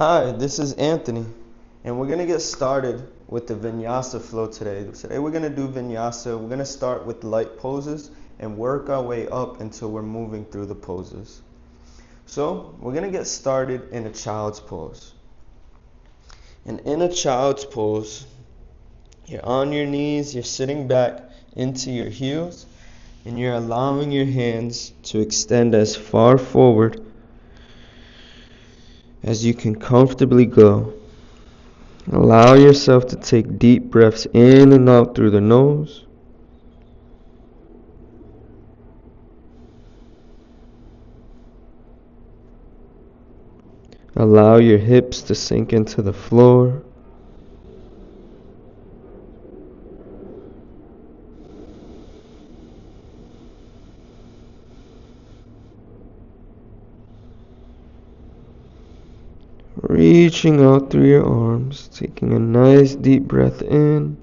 Hi, this is Anthony, and we're going to get started with the Vinyasa flow today. Today we're going to do Vinyasa. We're going to start with light poses and work our way up until we're moving through the poses. So we're going to get started in a child's pose. And in a child's pose, you're on your knees, you're sitting back into your heels, and you're allowing your hands to extend as far forward as you can comfortably go. Allow yourself to take deep breaths in and out through the nose. Allow your hips to sink into the floor. Reaching out through your arms, taking a nice deep breath in.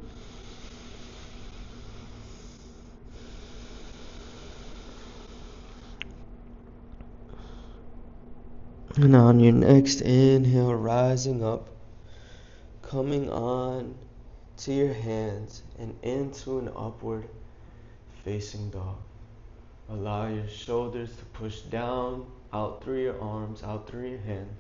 And on your next inhale, rising up, coming on to your hands and into an upward facing dog. Allow your shoulders to push down, out through your arms, out through your hands.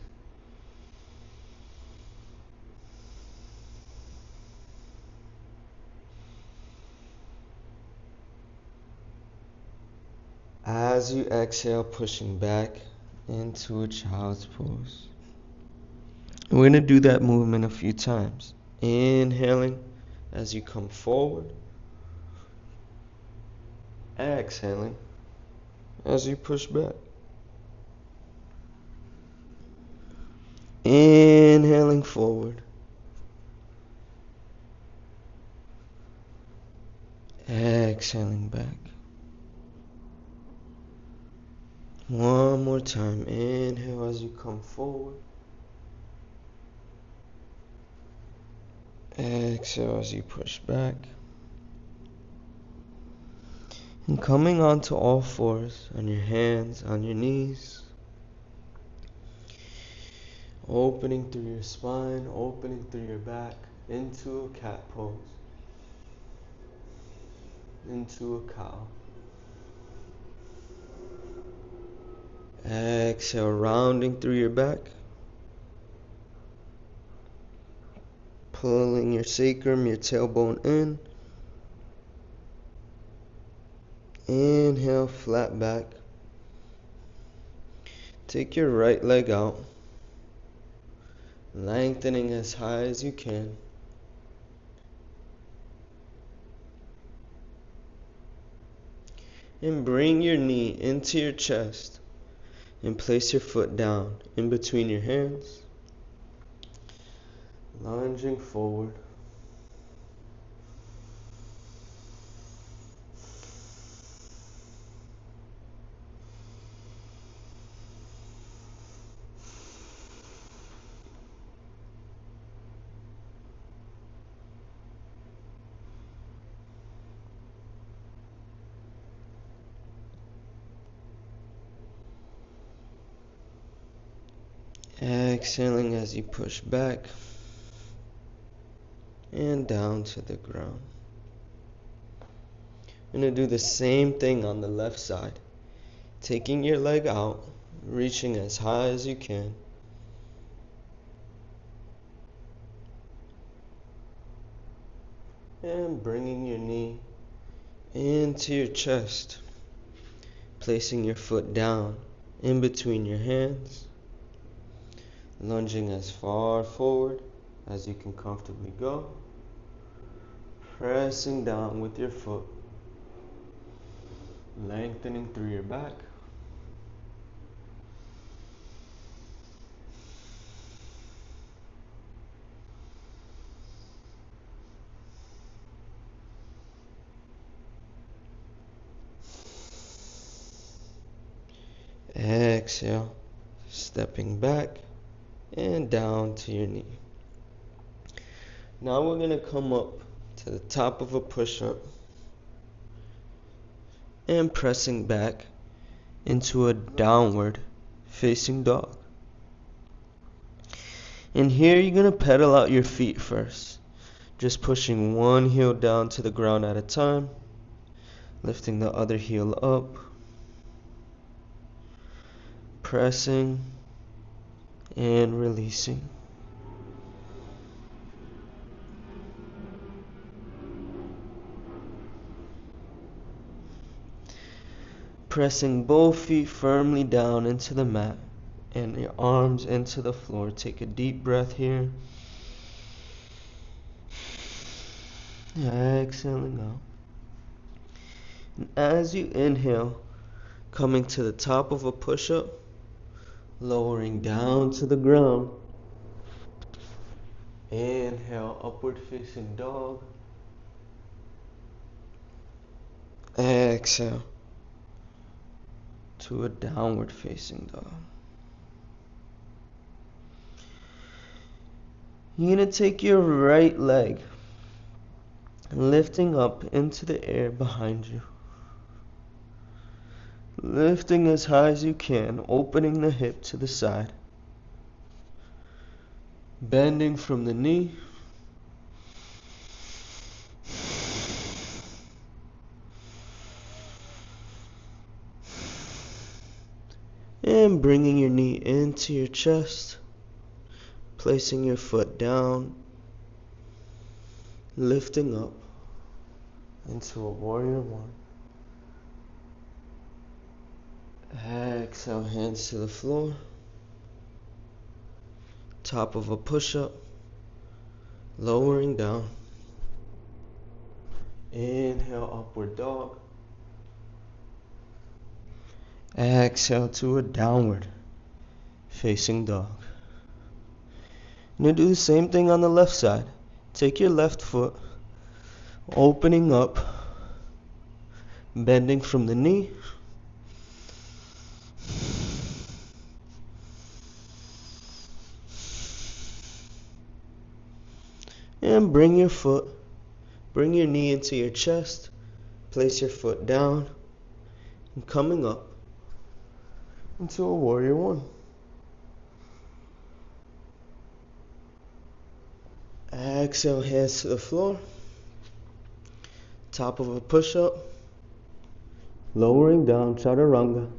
As you exhale, pushing back into a child's pose. We're going to do that movement a few times. Inhaling as you come forward. Exhaling as you push back. Inhaling forward. Exhaling back. One more time. Inhale as you come forward. Exhale as you push back. And coming onto all fours, on your hands, on your knees. Opening through your spine, opening through your back, into a cat pose. Into a cow. Exhale, rounding through your back. Pulling your sacrum, your tailbone in. Inhale, flat back. Take your right leg out. Lengthening as high as you can. And bring your knee into your chest. And place your foot down in between your hands. Lunging forward. Exhaling as you push back and down to the ground. You're going to do the same thing on the left side. Taking your leg out, reaching as high as you can. And bringing your knee into your chest. Placing your foot down in between your hands. Lunging as far forward as you can comfortably go. Pressing down with your foot. Lengthening through your back. Exhale, stepping back and down to your knee. Now we're going to come up to the top of a push-up and pressing back into a downward facing dog. And here you're going to pedal out your feet first. Just pushing one heel down to the ground at a time. Lifting the other heel up. Pressing and releasing. Pressing both feet firmly down into the mat and your arms into the floor. Take a deep breath here. Exhaling out. And as you inhale, coming to the top of a push-up, lowering down to the ground. Inhale, upward facing dog. Exhale to a downward facing dog. You're going to take your right leg, lifting up into the air behind you. Lifting as high as you can, opening the hip to the side. Bending from the knee. And bringing your knee into your chest. Placing your foot down. Lifting up into a warrior one. Exhale, hands to the floor. Top of a push-up. Lowering down. Inhale, upward dog. Exhale to a downward facing dog. You're going to do the same thing on the left side. Take your left foot, opening up, bending from the knee. And bring your knee into your chest, place your foot down, and coming up into a warrior one. Exhale, hands to the floor, top of a push-up, lowering down, chaturanga,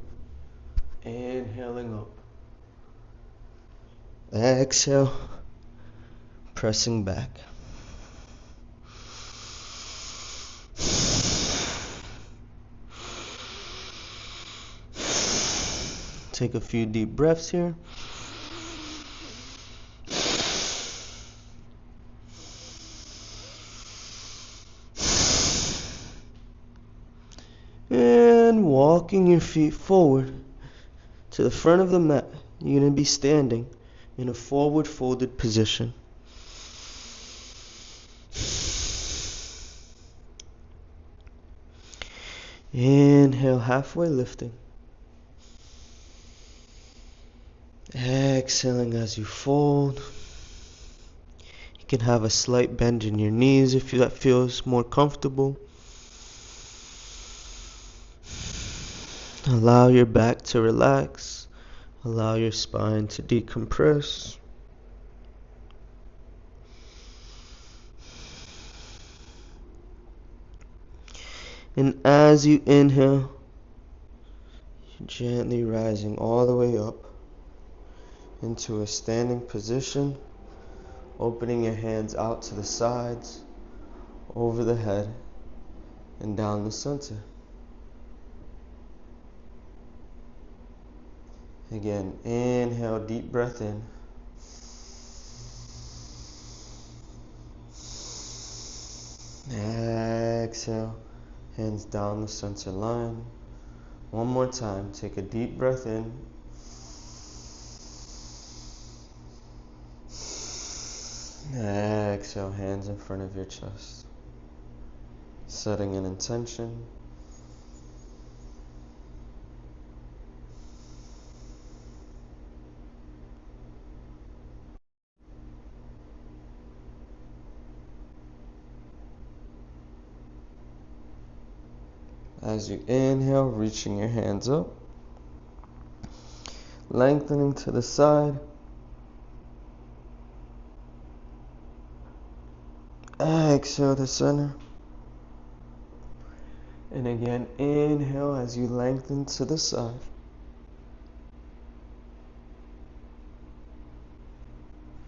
inhaling up. Exhale, pressing back. Take a few deep breaths here. And walking your feet forward to the front of the mat. You're going to be standing in a forward folded position. Inhale, halfway lifting. Exhaling as you fold. You can have a slight bend in your knees if that feels more comfortable. Allow your back to relax. Allow your spine to decompress. And as you inhale, you're gently rising all the way up into a standing position, opening your hands out to the sides, over the head, and down the center. Again, inhale, deep breath in. Exhale, hands down the center line. One more time, take a deep breath in. Exhale, hands in front of your chest. Setting an intention. As you inhale, reaching your hands up, lengthening to the side, Exhale to center. And again, inhale as you lengthen to the side.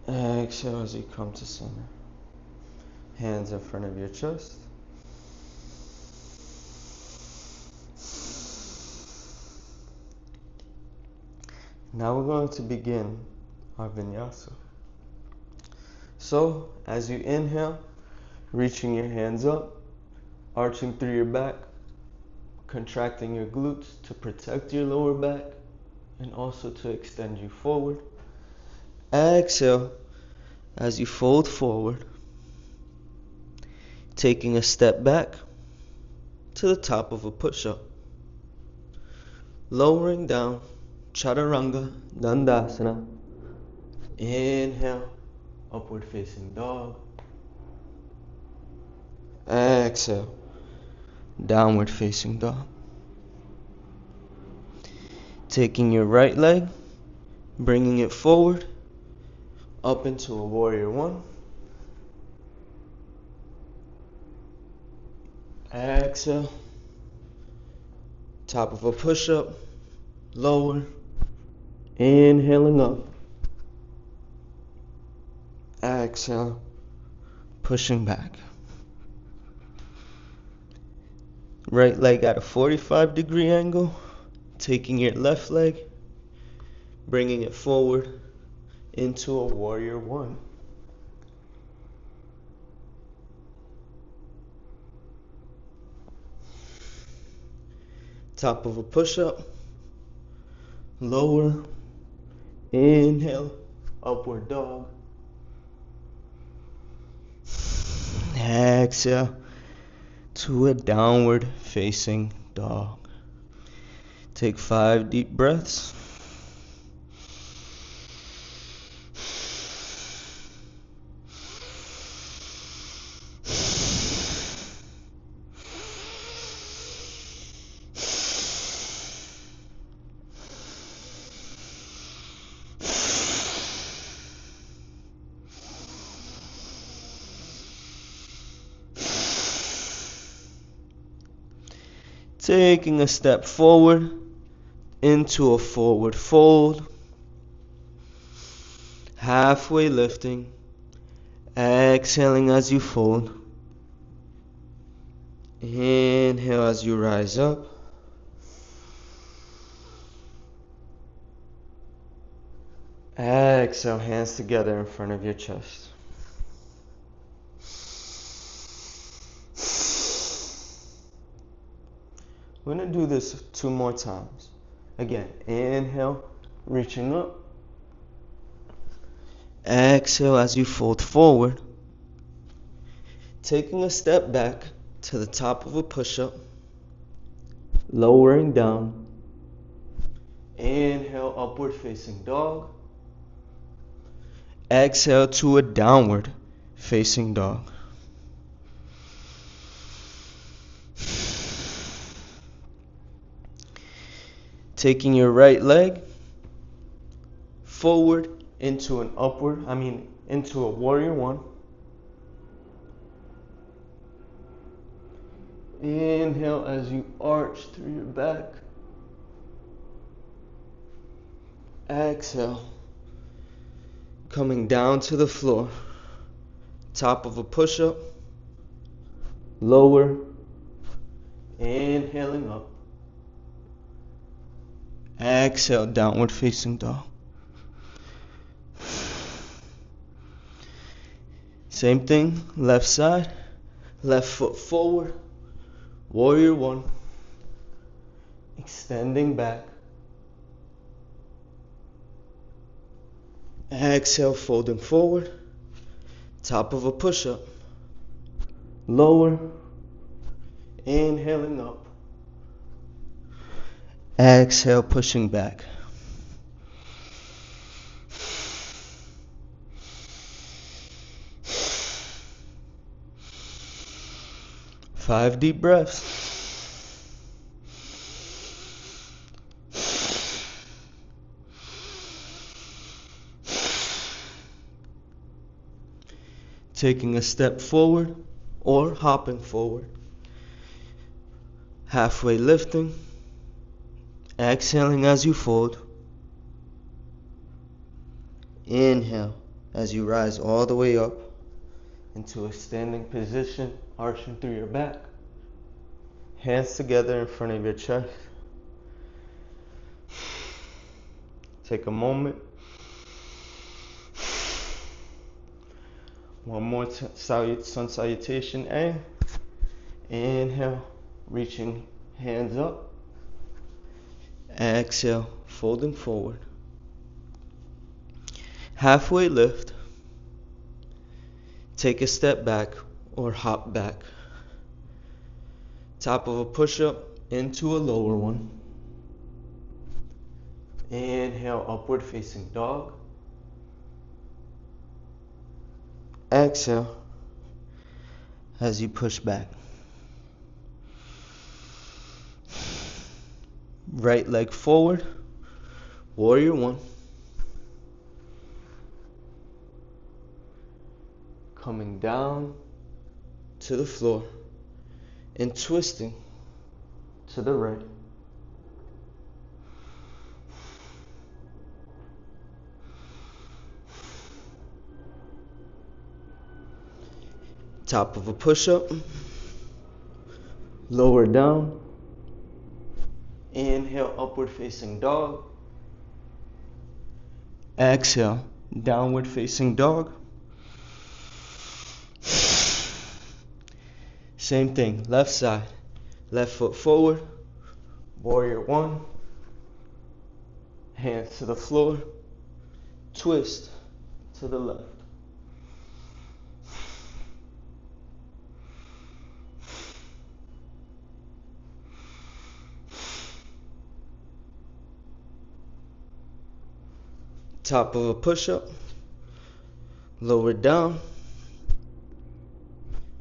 Exhale as you come to center. Hands in front of your chest. Now we're going to begin our vinyasa. So, as you inhale, reaching your hands up, arching through your back, contracting your glutes to protect your lower back and also to extend you forward. Exhale as you fold forward, taking a step back to the top of a push-up. Lowering down, chaturanga, dandasana. Inhale, upward facing dog. Exhale, downward facing dog. Taking your right leg, bringing it forward, up into a warrior one. Exhale, top of a push-up, lower, inhaling up. Exhale, pushing back. Right leg at a 45-degree angle, taking your left leg, bringing it forward into a warrior one. Top of a push-up, lower, inhale, upward dog. Exhale to a downward facing dog. Take 5 deep breaths. Taking a step forward into a forward fold. Halfway lifting. Exhaling as you fold. Inhale as you rise up. Exhale, hands together in front of your chest. We're going to do this 2 more times. Again, inhale, reaching up. Exhale as you fold forward. Taking a step back to the top of a push-up. Lowering down. Inhale, upward facing dog. Exhale to a downward facing dog. Taking your right leg forward into into a warrior one. Inhale as you arch through your back. Exhale, coming down to the floor. Top of a push-up, lower, inhaling up. Exhale, downward facing dog. Same thing, left side, left foot forward, warrior one, extending back. Exhale, folding forward, top of a push-up, lower, inhaling up. Exhale, pushing back. Five deep breaths. taking a step forward or hopping forward. Halfway lifting, exhaling as you fold. Inhale as you rise all the way up into a standing position, arching through your back. Hands together in front of your chest. Take a moment. One more sun salutation. And inhale, reaching hands up. Exhale, folding forward. Halfway lift. Take a step back or hop back. Top of a push-up into a lower one. Inhale, upward facing dog. Exhale as you push back. Right leg forward, warrior one. Coming down to the floor and twisting to the right. Top of a push-up, lower down. Inhale, upward facing dog. Exhale, downward facing dog. Same thing, left side, left foot forward, warrior one. Hands to the floor, twist to the left. Top of a push-up, lower down.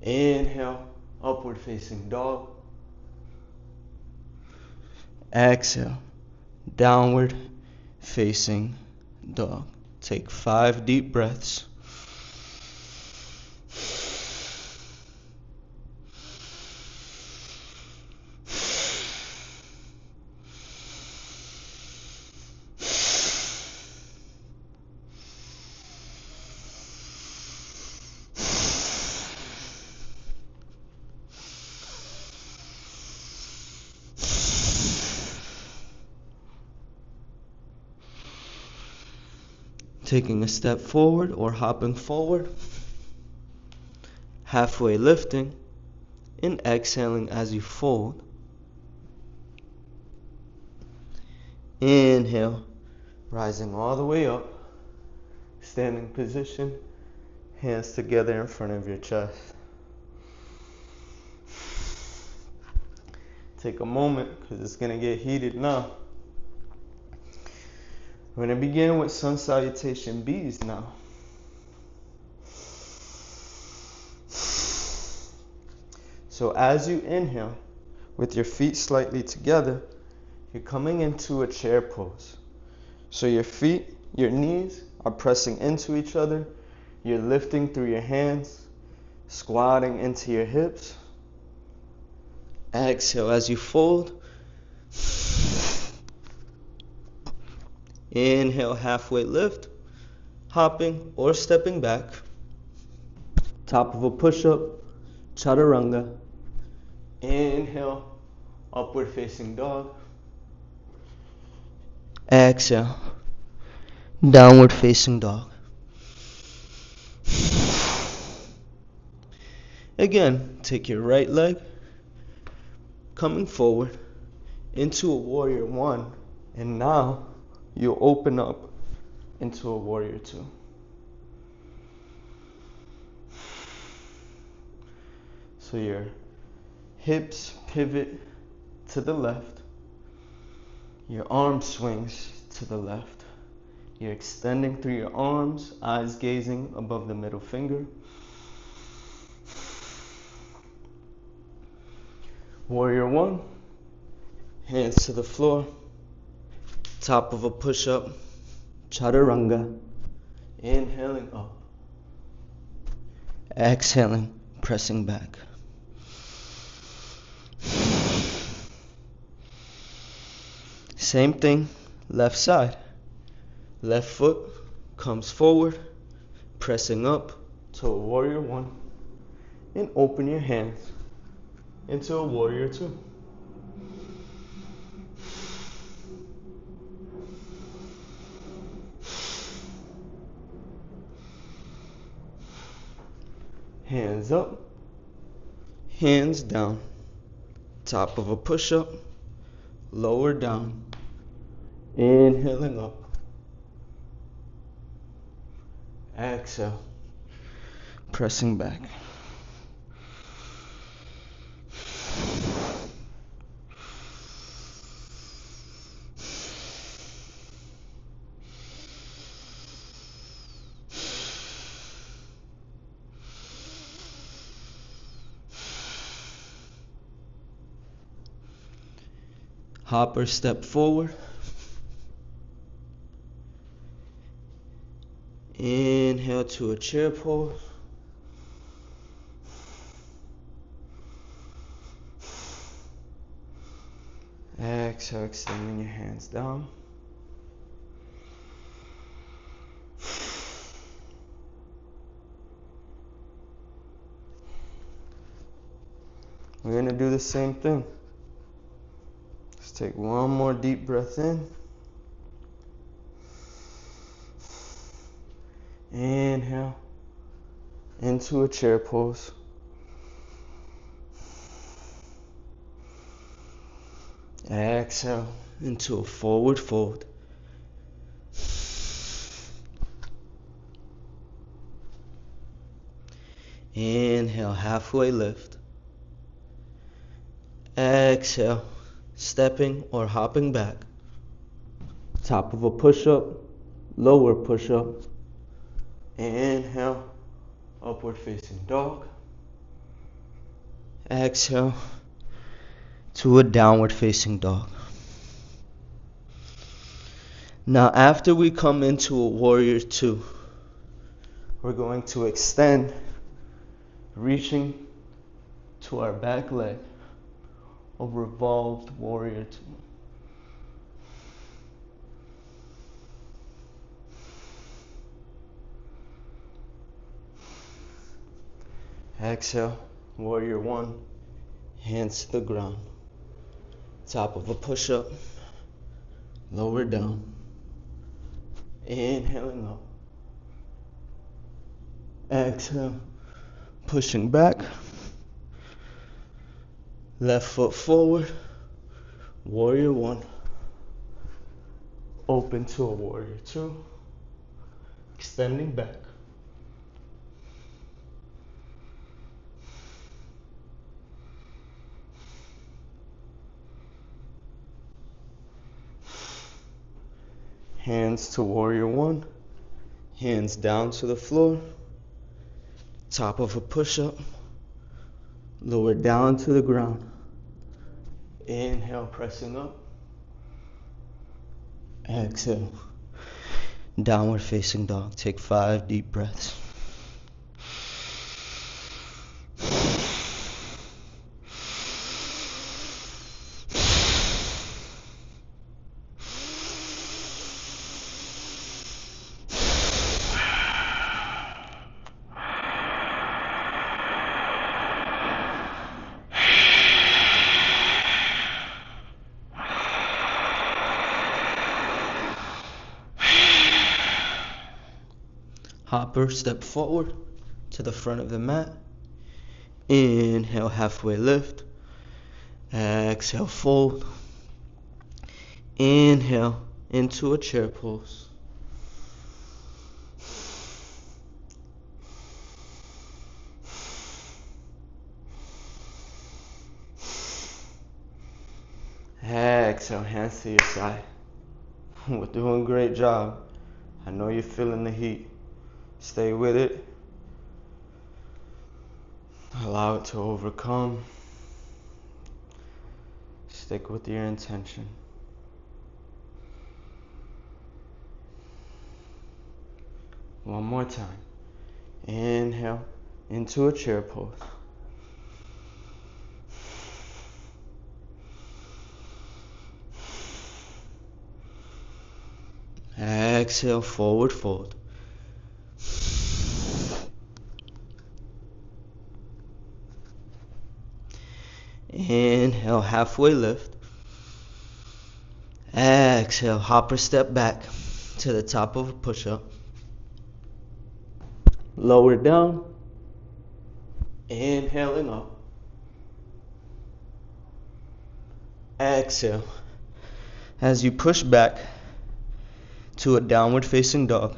Inhale, upward facing dog. Exhale, downward facing dog. Take 5 deep breaths. Taking a step forward or hopping forward. Halfway lifting and exhaling as you fold. Inhale, rising all the way up. Standing position, hands together in front of your chest. Take a moment because it's going to get heated now. We're going to begin with sun salutation B's now. So as you inhale, with your feet slightly together, you're coming into a chair pose. So your feet, your knees are pressing into each other. You're lifting through your hands, squatting into your hips. Exhale as you fold. Inhale, halfway lift, hopping or stepping back. Top of a push-up, chaturanga. Inhale, upward facing dog. Exhale, downward facing dog. Again, take your right leg, coming forward into a warrior one, and now you'll open up into a warrior two. So your hips pivot to the left, your arm swings to the left. You're extending through your arms, eyes gazing above the middle finger. Warrior one, hands to the floor, top of a push-up, chaturanga, inhaling up. Exhaling, pressing back. Same thing, left side. Left foot comes forward, pressing up to a warrior one, and open your hands into a warrior two. Hands up, hands down. Top of a push-up, lower down. Inhaling up. Exhale, pressing back. Hopper step forward. Inhale to a chair pose. Exhale, extending your hands down. We're going to do the same thing. Let's take one more deep breath in. Inhale into a chair pose. Exhale into a forward fold. Inhale, halfway lift. Exhale, stepping or hopping back. Top of a push-up, lower push-up. Inhale, upward facing dog. Exhale to a downward facing dog. Now after we come into a warrior two, we're going to extend, reaching to our back leg, a revolved warrior two. Exhale, warrior one, hands to the ground. Top of a push-up, lower down. Inhaling up. Exhale, pushing back. Left foot forward, warrior one. Open to a warrior two. Extending back. Hands to warrior one, hands down to the floor, top of a push-up, lower down to the ground. Inhale, pressing up. Exhale, downward facing dog. Take 5 deep breaths. Hopper, step forward to the front of the mat. Inhale, halfway lift. Exhale, fold. Inhale into a chair pose. Exhale, hands to your side. We're doing a great job. I know you're feeling the heat. Stay with it. Allow it to overcome. Stick with your intention. One more time. Inhale into a chair pose. Exhale, forward fold. Inhale, halfway lift. Exhale, hopper step back to the top of a push-up. Lower down. Inhaling up. Exhale. As you push back to a downward facing dog.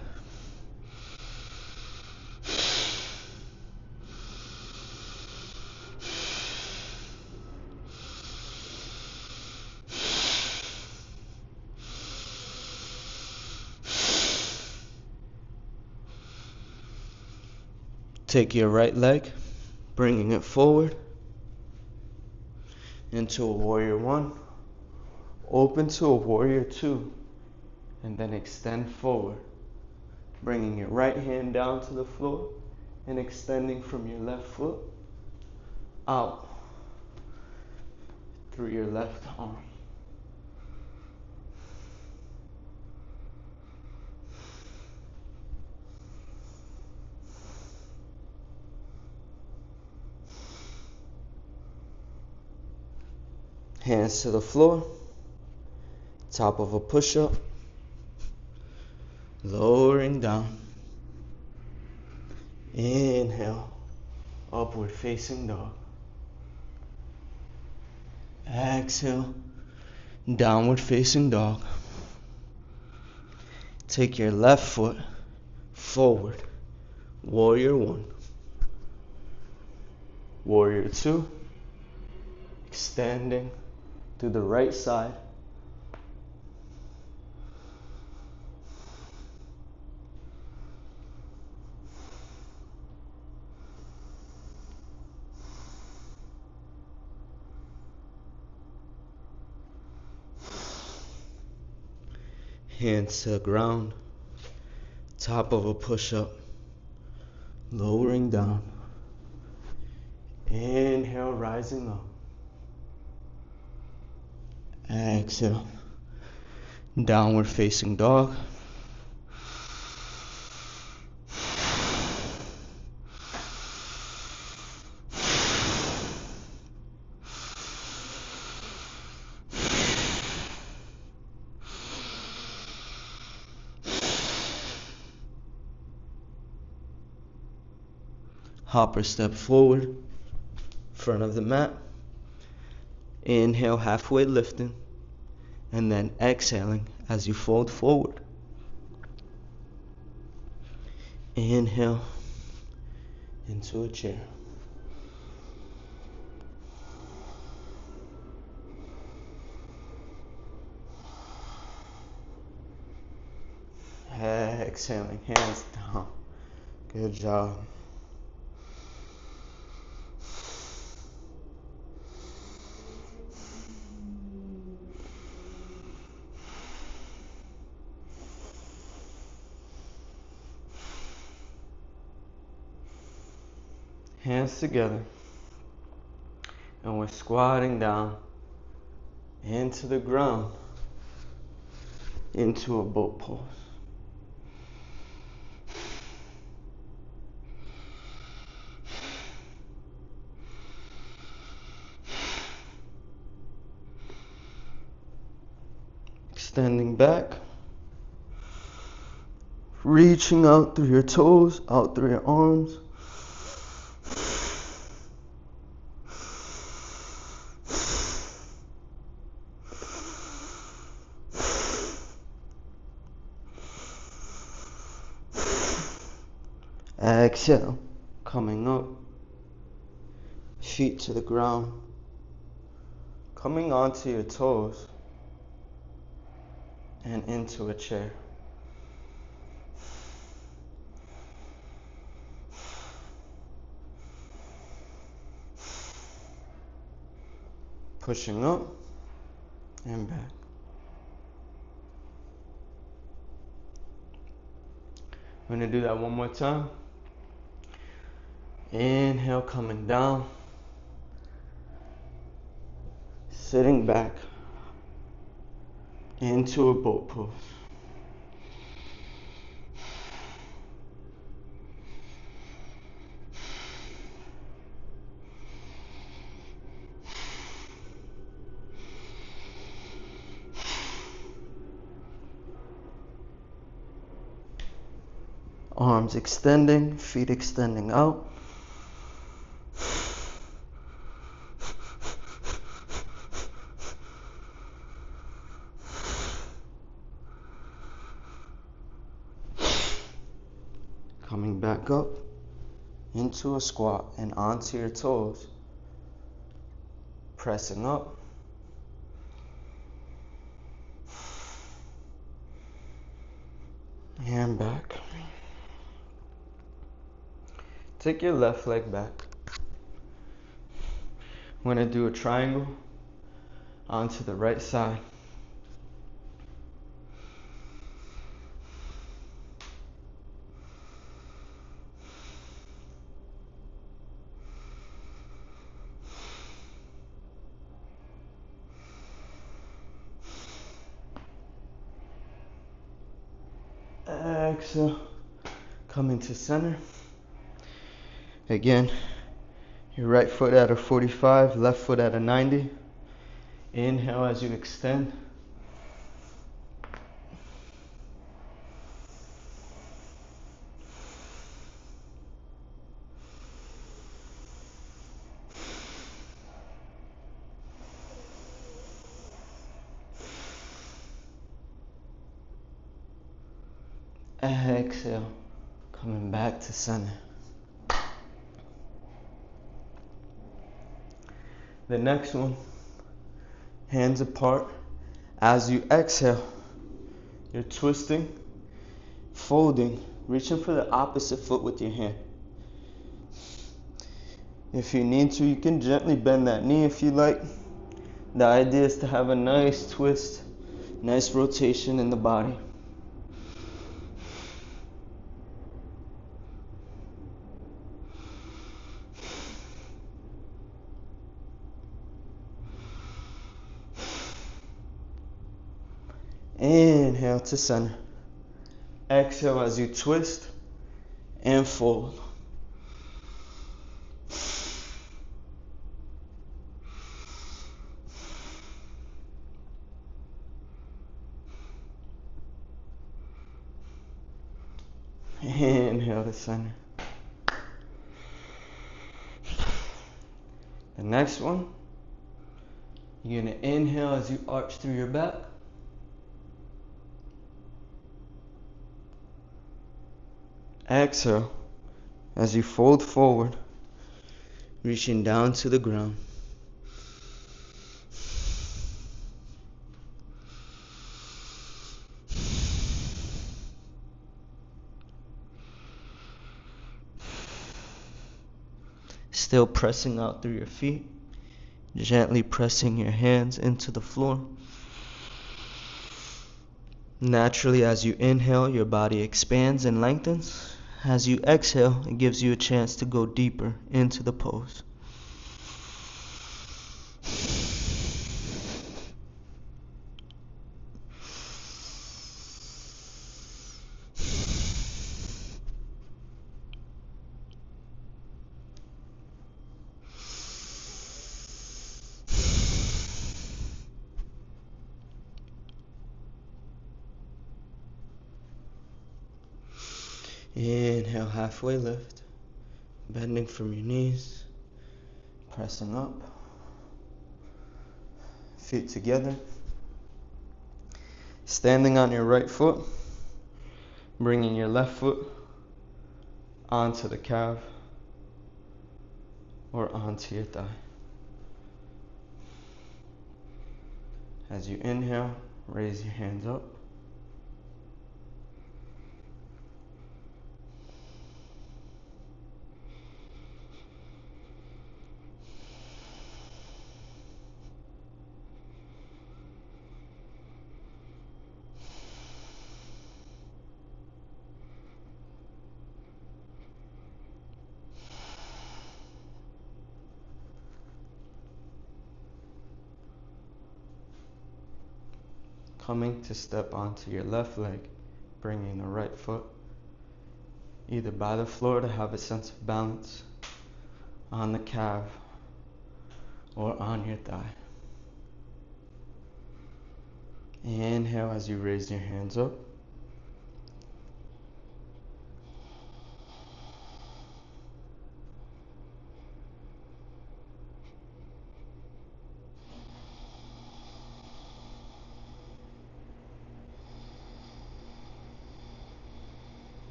Take your right leg, bringing it forward into a warrior one, open to a warrior two, and then extend forward, bringing your right hand down to the floor and extending from your left foot out through your left arm. Hands to the floor, top of a push-up, lowering down. Inhale, upward facing dog. Exhale, downward facing dog. Take your left foot forward, warrior one. Warrior two, extending to the right side. Hands to the ground, top of a push-up, lowering down. Inhale, rising up. Exhale, downward facing dog. Hopper step forward, front of the mat. Inhale, halfway lifting, and then exhaling as you fold forward. Inhale into a chair. Exhaling, hands down. Good job. Hands together, and we're squatting down into the ground, into a boat pose. Extending back, reaching out through your toes, out through your arms. Exhale, coming up, feet to the ground, coming onto your toes and into a chair. Pushing up and back. I'm going to do that one more time. Inhale, coming down. Sitting back into a boat pose. Arms extending, feet extending out. Coming back up into a squat and onto your toes. Pressing up. And back. Take your left leg back. We're going to do a triangle onto the right side. Exhale, come into center. Again, your right foot at a 45, left foot at a 90. Inhale as you extend. Exhale, coming back to center. The next one, hands apart. As you exhale, you're twisting, folding, reaching for the opposite foot with your hand. If you need to, you can gently bend that knee if you like. The idea is to have a nice twist, nice rotation in the body. Inhale to center. Exhale as you twist and fold. Inhale to center. The next one, you're going to inhale as you arch through your back. Exhale as you fold forward, reaching down to the ground. Still pressing out through your feet, gently pressing your hands into the floor. Naturally, as you inhale, your body expands and lengthens. As you exhale, it gives you a chance to go deeper into the pose. Inhale, halfway lift, bending from your knees, pressing up, feet together, standing on your right foot, bringing your left foot onto the calf or onto your thigh. As you inhale, raise your hands up. Coming to step onto your left leg, bringing the right foot either by the floor to have a sense of balance, on the calf, or on your thigh. Inhale as you raise your hands up.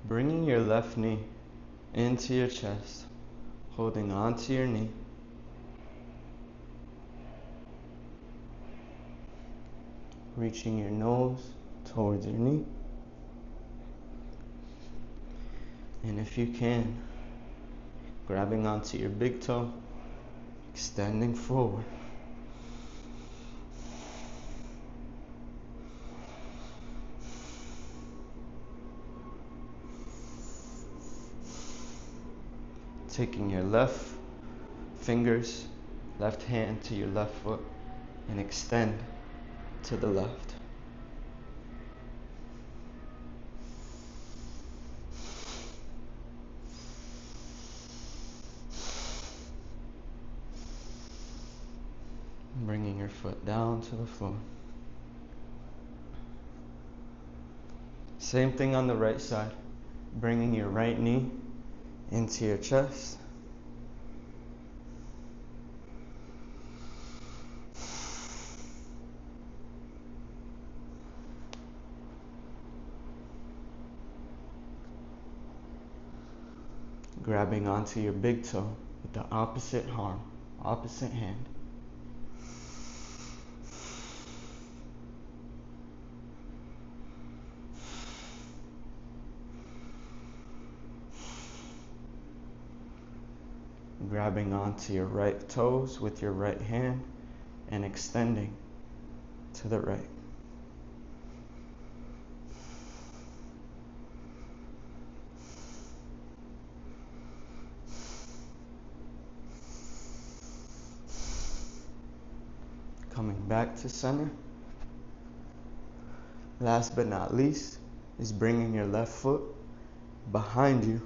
Bringing your left knee into your chest, holding onto your knee. Reaching your nose towards your knee. And if you can, grabbing onto your big toe, extending forward. Taking your left fingers, left hand to your left foot and extend to the left. Bringing your foot down to the floor. Same thing on the right side. Bringing your right knee into your chest. Grabbing onto your big toe with the opposite arm, opposite hand. Grabbing onto your right toes with your right hand and extending to the right. Coming back to center. Last but not least is bringing your left foot behind you,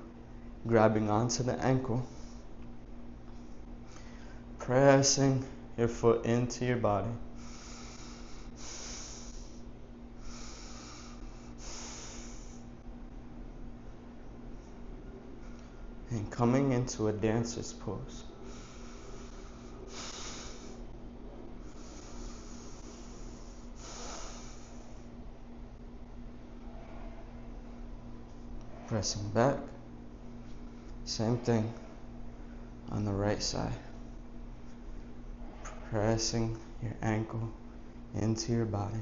grabbing onto the ankle. Pressing your foot into your body. And coming into a dancer's pose. Pressing back. Same thing on the right side. Pressing your ankle into your body.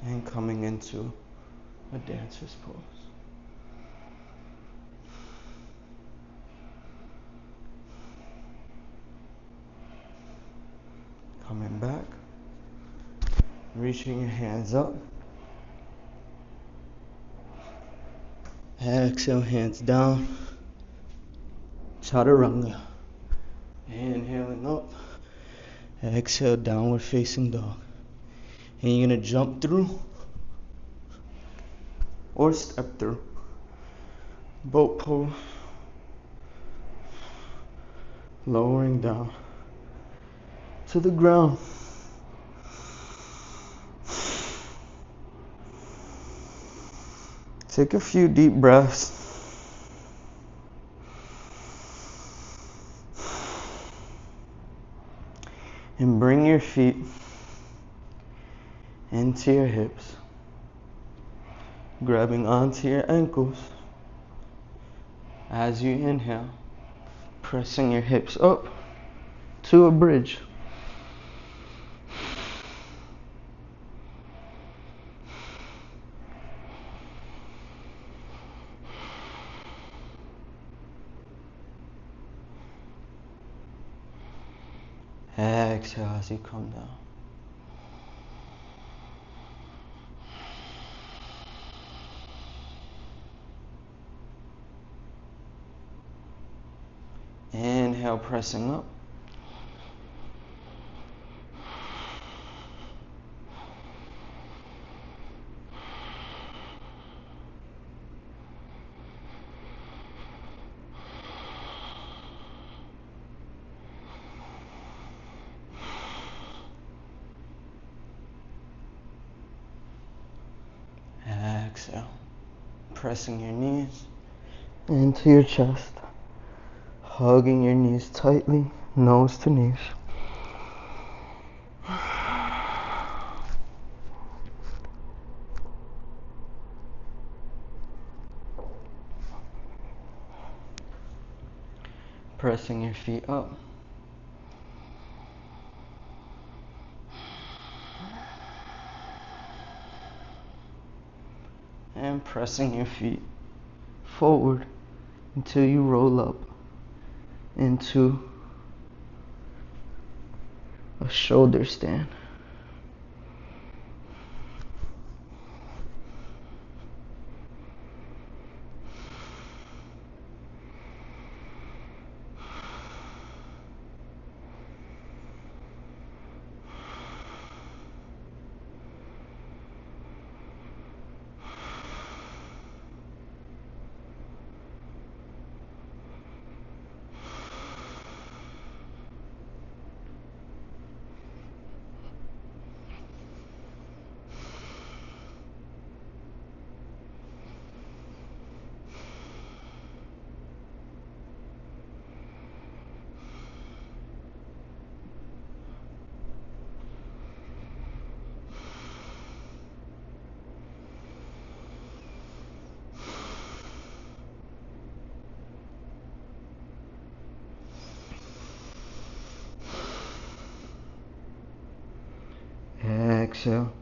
And coming into a dancer's pose. Coming back, reaching your hands up. Exhale, hands down. Chaturanga. Inhaling up. Exhale, downward facing dog. And you're gonna jump through or step through. Boat pose. Lowering down to the ground. Take a few deep breaths. And bring your feet into your hips, grabbing onto your ankles as you inhale, pressing your hips up to a bridge. Exhale as you come down. Inhale, pressing up. Exhale, pressing your knees into your chest, hugging your knees tightly, nose to knees. Pressing your feet up. And pressing your feet forward until you roll up into a shoulder stand. Exhale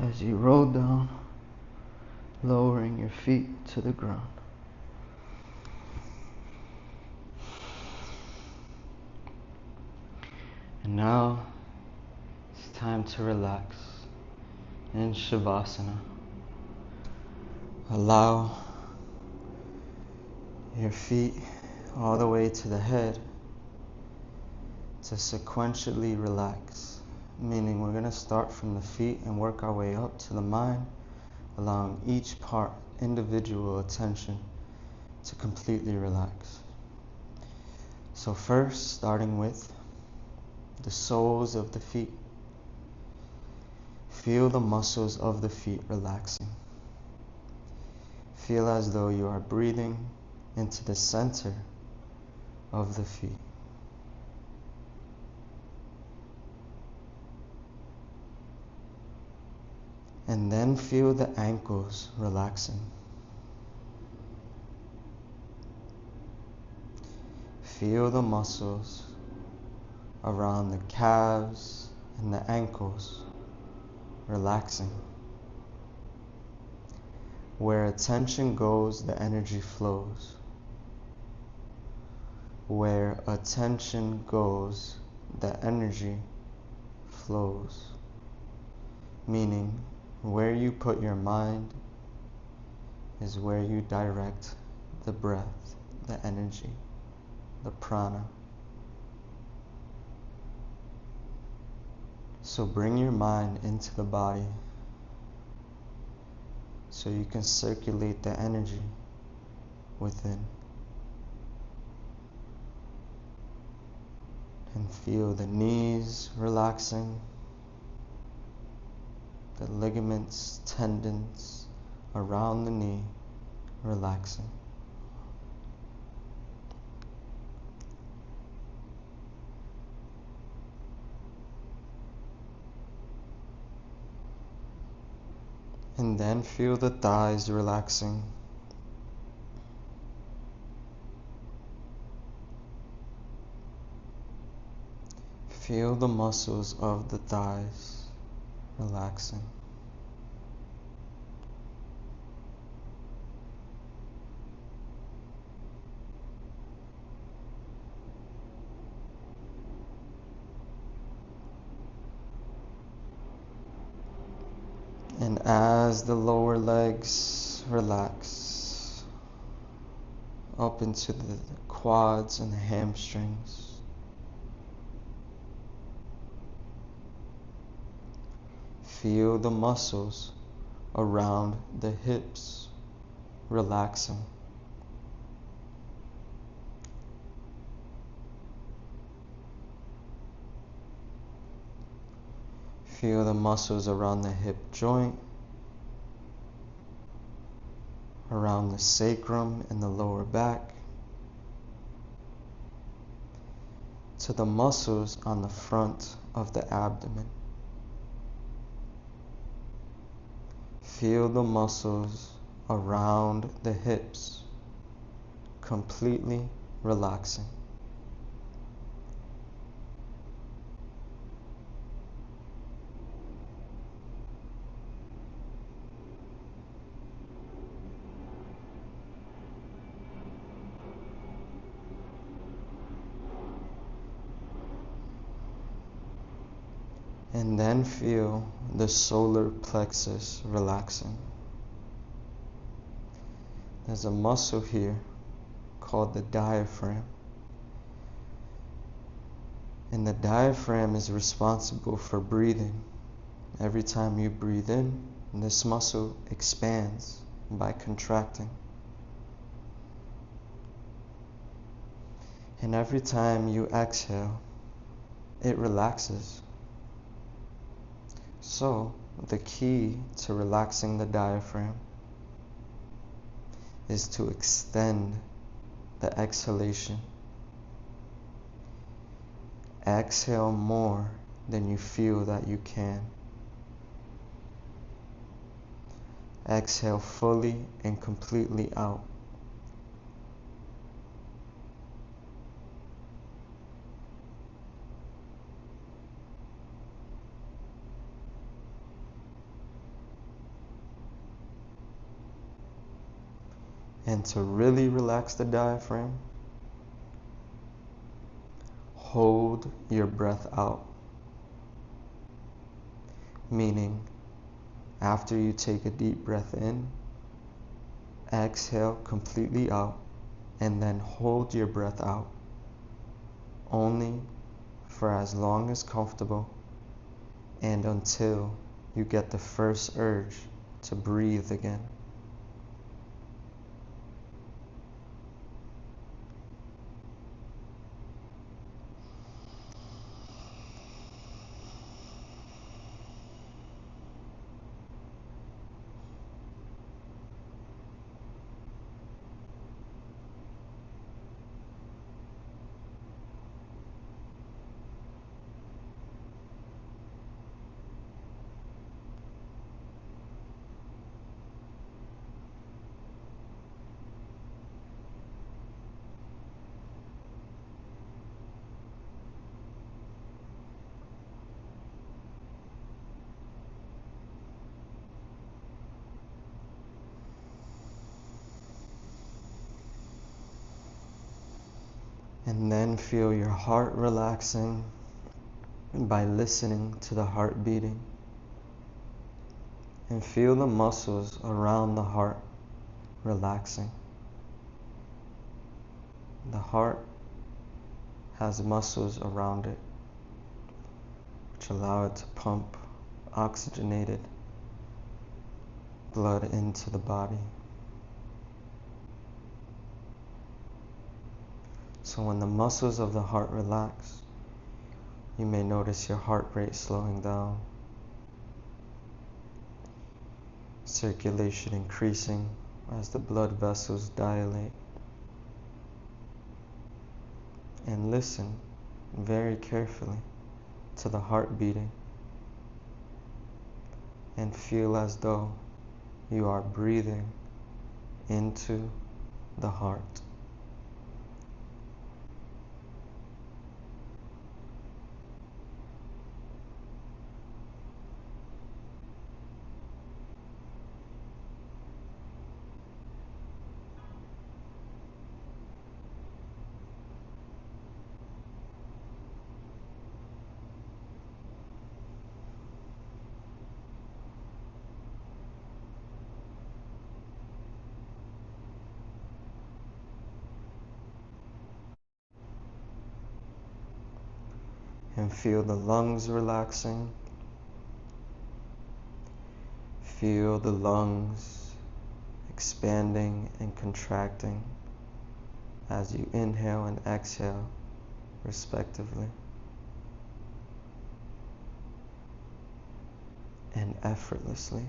as you roll down, lowering your feet to the ground. And now it's time to relax in Shavasana. Allow your feet all the way to the head to sequentially relax, meaning we're going to start from the feet and work our way up to the mind, allowing each part individual attention to completely relax. So first, starting with the soles of the feet. Feel the muscles of the feet relaxing. Feel as though you are breathing into the center of the feet. And then feel the ankles relaxing. Feel the muscles around the calves and the ankles relaxing. Where attention goes, the energy flows. Where attention goes, the energy flows. Meaning, where you put your mind is where you direct the breath, the energy, the prana. So bring your mind into the body so you can circulate the energy within. And feel the knees relaxing, the ligaments, tendons around the knee relaxing. And then feel the thighs relaxing. Feel the muscles of the thighs relaxing. And as the lower legs relax up into the quads and the hamstrings, feel the muscles around the hips relaxing. Feel the muscles around the hip joint, around the sacrum and the lower back, to the muscles on the front of the abdomen. Feel the muscles around the hips completely relaxing. And then feel the solar plexus relaxing. There's a muscle here called the diaphragm. And the diaphragm is responsible for breathing. Every time you breathe in, this muscle expands by contracting. And every time you exhale, it relaxes. So, the key to relaxing the diaphragm is to extend the exhalation. Exhale more than you feel that you can. Exhale fully and completely out. And to really relax the diaphragm, hold your breath out. Meaning, after you take a deep breath in, exhale completely out, and then hold your breath out, only for as long as comfortable and until you get the first urge to breathe again. And then feel your heart relaxing by listening to the heart beating. And feel the muscles around the heart relaxing. The heart has muscles around it which allow it to pump oxygenated blood into the body. So when the muscles of the heart relax, you may notice your heart rate slowing down, circulation increasing as the blood vessels dilate. And listen very carefully to the heart beating and feel as though you are breathing into the heart. and feel the lungs relaxing. Feel the lungs expanding and contracting as you inhale and exhale, respectively. And effortlessly.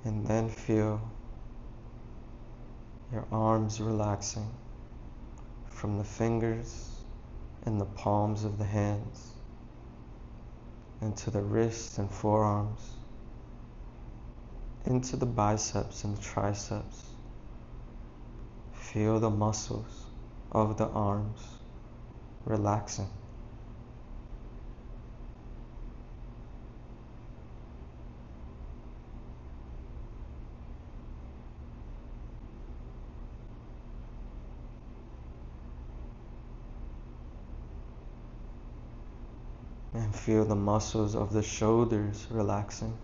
And then feel your arms relaxing from the fingers and the palms of the hands into the wrists and forearms, into the biceps and the triceps. Feel the muscles of the arms relaxing. And feel the muscles of the shoulders relaxing.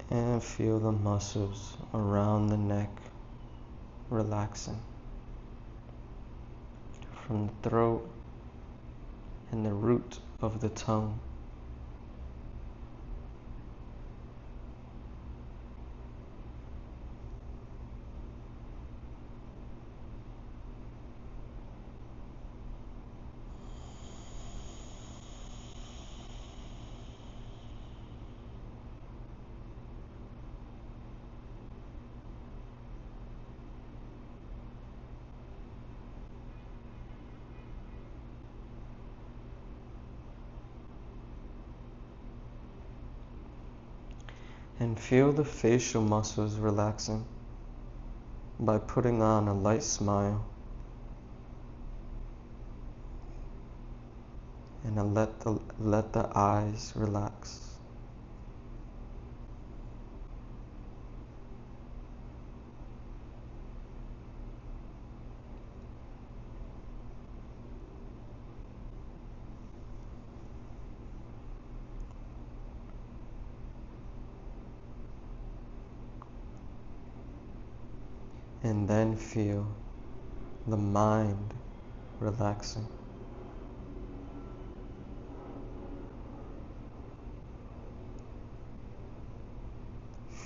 And feel the muscles around the neck relaxing. From the throat and the root of the tongue. And feel the facial muscles relaxing by putting on a light smile. And then let the eyes relax. And then feel the mind relaxing.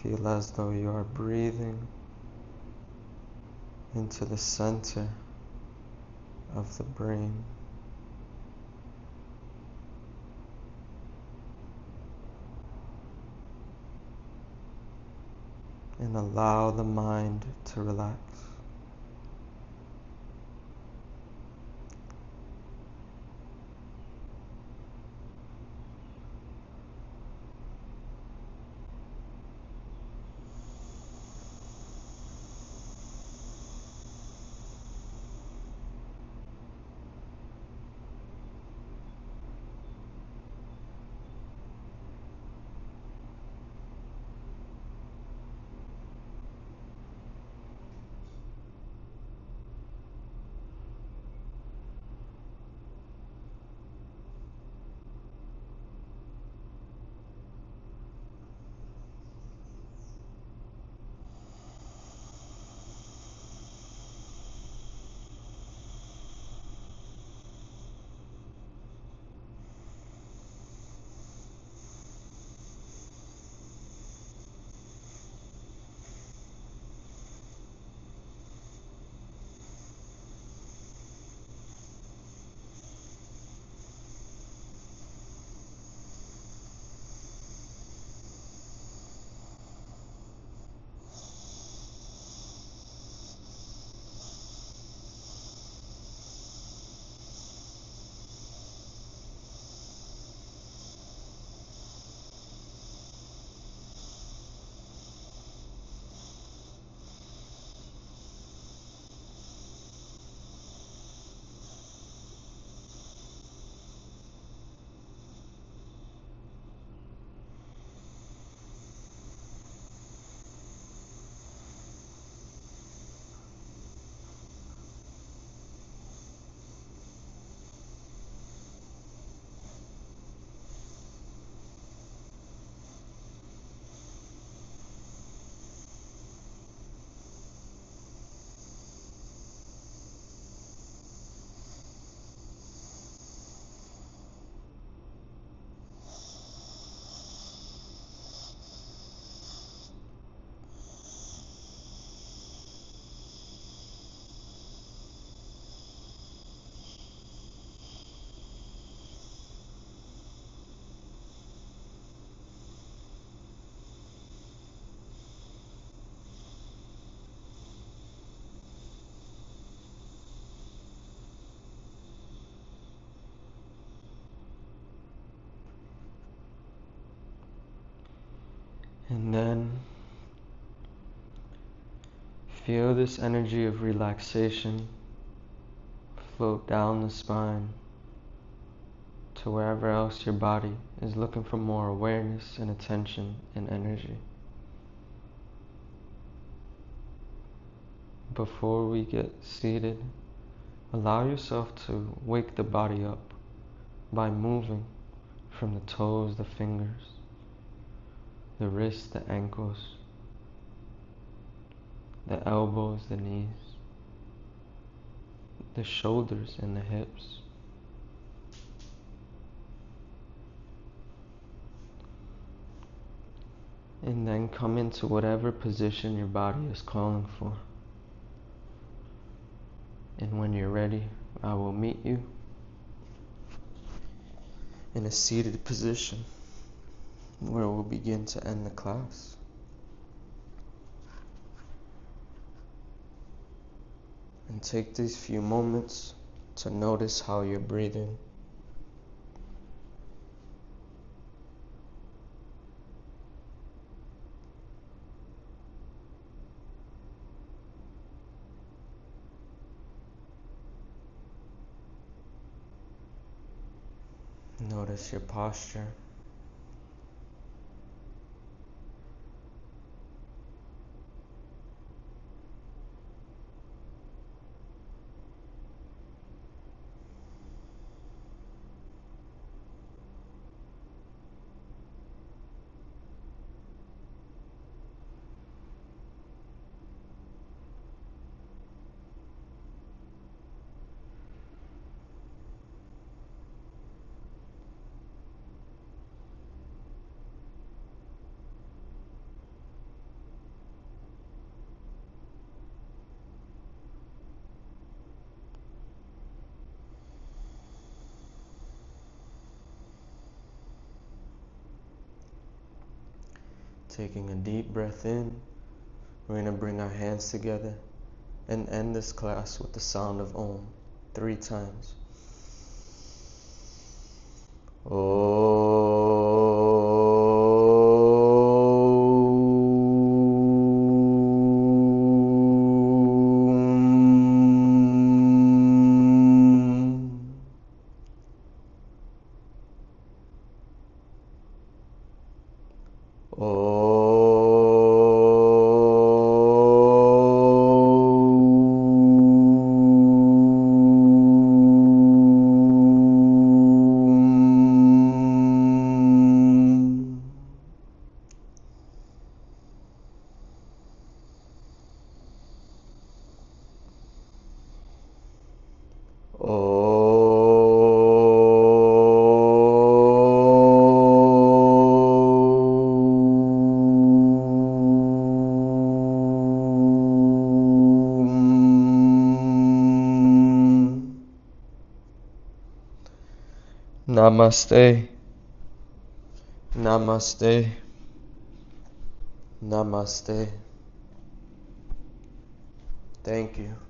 Feel as though you are breathing into the center of the brain. And allow the mind to relax. And then feel this energy of relaxation float down the spine to wherever else your body is looking for more awareness and attention and energy. Before we get seated, allow yourself to wake the body up by moving from the toes, the fingers, the wrists, the ankles, the elbows, the knees, the shoulders and the hips. And then come into whatever position your body is calling for. And when you're ready, I will meet you in a seated position where we'll begin to end the class. And take these few moments to notice how you're breathing. Notice your posture. Taking a deep breath in, we're going to bring our hands together and end this class with the sound of Om 3 times. Namaste. Namaste. Namaste. Thank you.